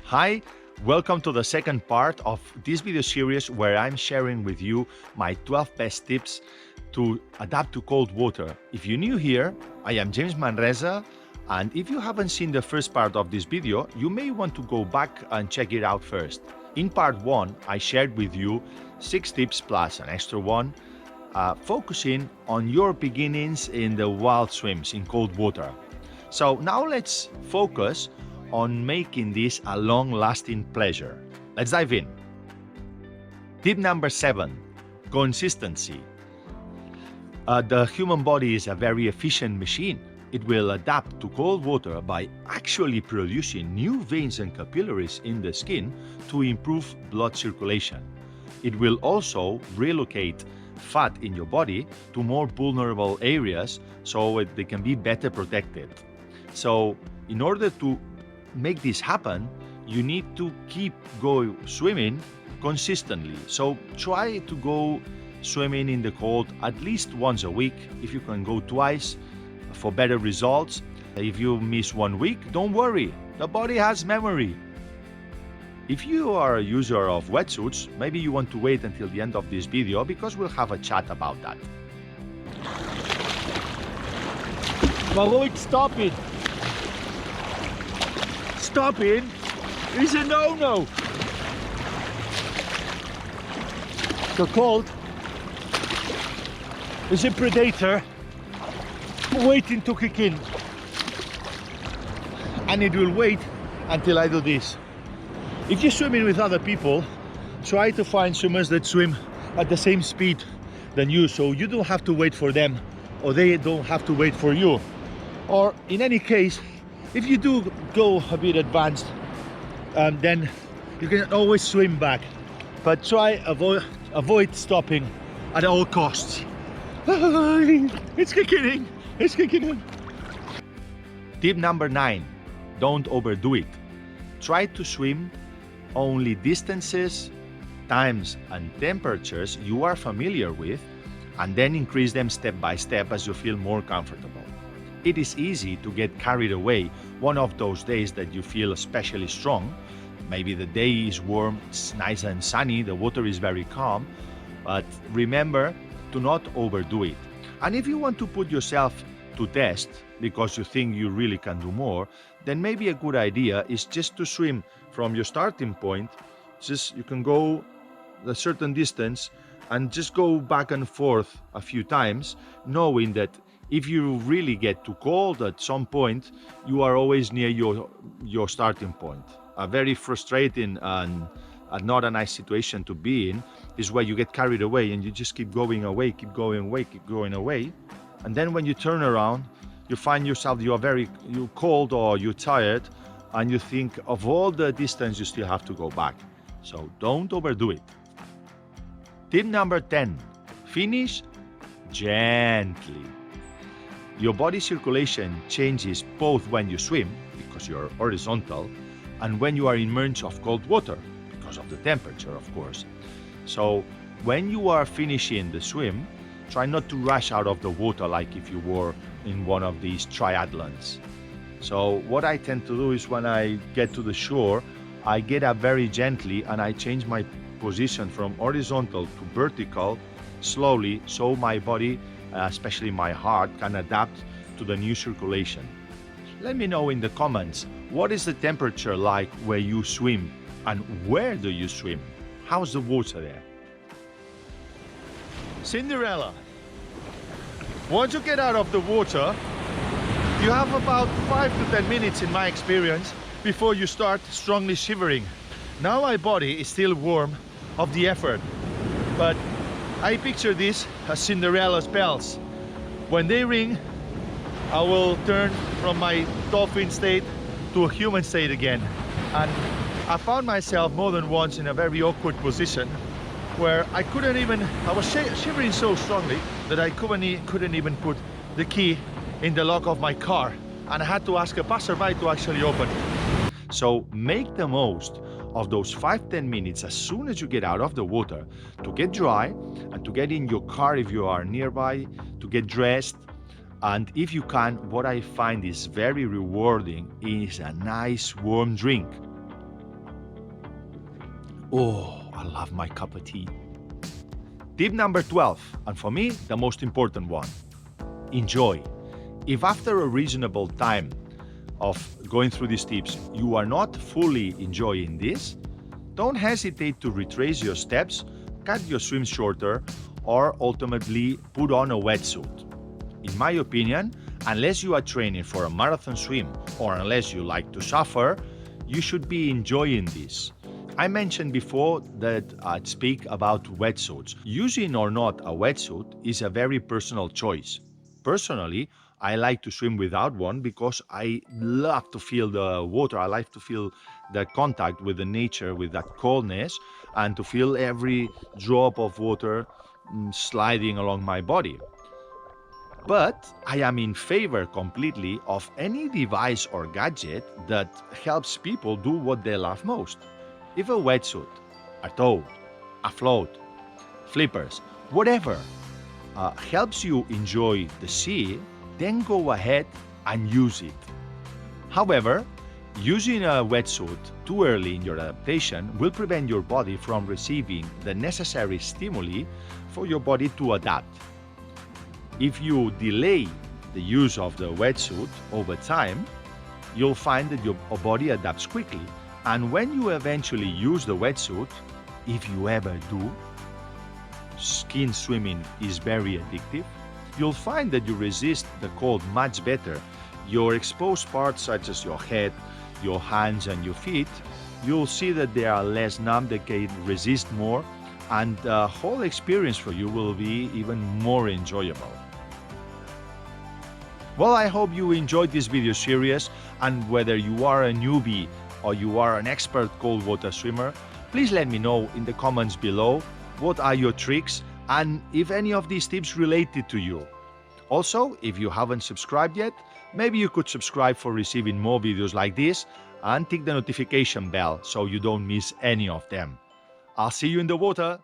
Hi, welcome to the second part of this video series where I'm sharing with you my 12 best tips to adapt to cold water. If you're new here, I am James Manresa, and if you haven't seen the first part of this video, you may want to go back and check it out first. In part 1, I shared with you 6 tips plus an extra one, focusing on your beginnings in the wild swims in cold water. So now let's focus on making this a long-lasting pleasure. Let's dive in. Tip number 7, consistency. The human body is a very efficient machine. It will adapt to cold water by actually producing new veins and capillaries in the skin to improve blood circulation. It will also relocate fat in your body to more vulnerable areas so they can be better protected. So in order to make this happen, you need to keep going swimming consistently. So try to go swimming in the cold at least once a week. If you can go twice for better results. If you miss 1 week, don't worry, the body has memory. If you are a user of wetsuits, maybe you want to wait until the end of this video because we'll have a chat about that. Lloyd, stop it! Stopping is a no-no. The cold is a predator waiting to kick in, and it will wait until I do this. If you're swimming with other people, try to find swimmers that swim at the same speed than you, so you don't have to wait for them or they don't have to wait for you. Or in any case, if you do go a bit advanced, then you can always swim back, but try avoid stopping at all costs. It's kicking in, it's kicking in. Tip number 9, don't overdo it. Try to swim only distances, times and temperatures you are familiar with, and then increase them step by step as you feel more comfortable. It is easy to get carried away one of those days that you feel especially strong. Maybe the day is warm, it's nice and sunny, the water is very calm, but remember to not overdo it. And if you want to put yourself to test because you think you really can do more, then maybe a good idea is just to swim from your starting point. You can go a certain distance and just go back and forth a few times, knowing that if you really get too cold at some point, you are always near your starting point. A very frustrating and not a nice situation to be in is where you get carried away and you just keep going away, keep going away, keep going away. And then when you turn around, you find yourself, you're cold or you're tired, and you think of all the distance you still have to go back. So don't overdo it. Tip number 10, finish gently. Your body circulation changes both when you swim, because you're horizontal, and when you are immersed of cold water, because of the temperature, of course. So when you are finishing the swim, try not to rush out of the water like if you were in one of these triathlons. So what I tend to do is when I get to the shore, I get up very gently and I change my position from horizontal to vertical slowly, so my body, especially my heart, can adapt to the new circulation. Let me know in the comments, what is the temperature like where you swim, and where do you swim? How's the water there? Cinderella, once you get out of the water, you have about 5 to 10 minutes in my experience before you start strongly shivering. Now my body is still warm of the effort, but I picture this as Cinderella's bells. When they ring, I will turn from my dolphin state to a human state again. And I found myself more than once in a very awkward position where I was shivering so strongly that I couldn't even put the key in the lock of my car, and I had to ask a passerby to actually open it. So make the most of those 5-10 minutes as soon as you get out of the water to get dry and to get in your car if you are nearby, to get dressed. And if you can, what I find is very rewarding is a nice warm drink. Oh, I love my cup of tea. Tip number 12, and for me, the most important one. Enjoy. If after a reasonable time of going through these tips, you are not fully enjoying this, don't hesitate to retrace your steps, cut your swim shorter, or ultimately put on a wetsuit. In my opinion, unless you are training for a marathon swim or unless you like to suffer, you should be enjoying this. I mentioned before that I'd speak about wetsuits. Using or not a wetsuit is a very personal choice. Personally, I like to swim without one because I love to feel the water. I like to feel the contact with the nature, with that coldness, and to feel every drop of water sliding along my body. But I am in favor completely of any device or gadget that helps people do what they love most. If a wetsuit, a toad, a float, flippers, whatever helps you enjoy the sea, then go ahead and use it. However, using a wetsuit too early in your adaptation will prevent your body from receiving the necessary stimuli for your body to adapt. If you delay the use of the wetsuit over time, you'll find that your body adapts quickly. And when you eventually use the wetsuit, if you ever do, skin swimming is very addictive. You'll find that you resist the cold much better. Your exposed parts, such as your head, your hands, and your feet, you'll see that they are less numb, they can resist more, and the whole experience for you will be even more enjoyable. Well, I hope you enjoyed this video series, and whether you are a newbie or you are an expert cold water swimmer, please let me know in the comments below what are your tricks and if any of these tips related to you. Also, if you haven't subscribed yet, maybe you could subscribe for receiving more videos like this and tick the notification bell so you don't miss any of them. I'll see you in the water.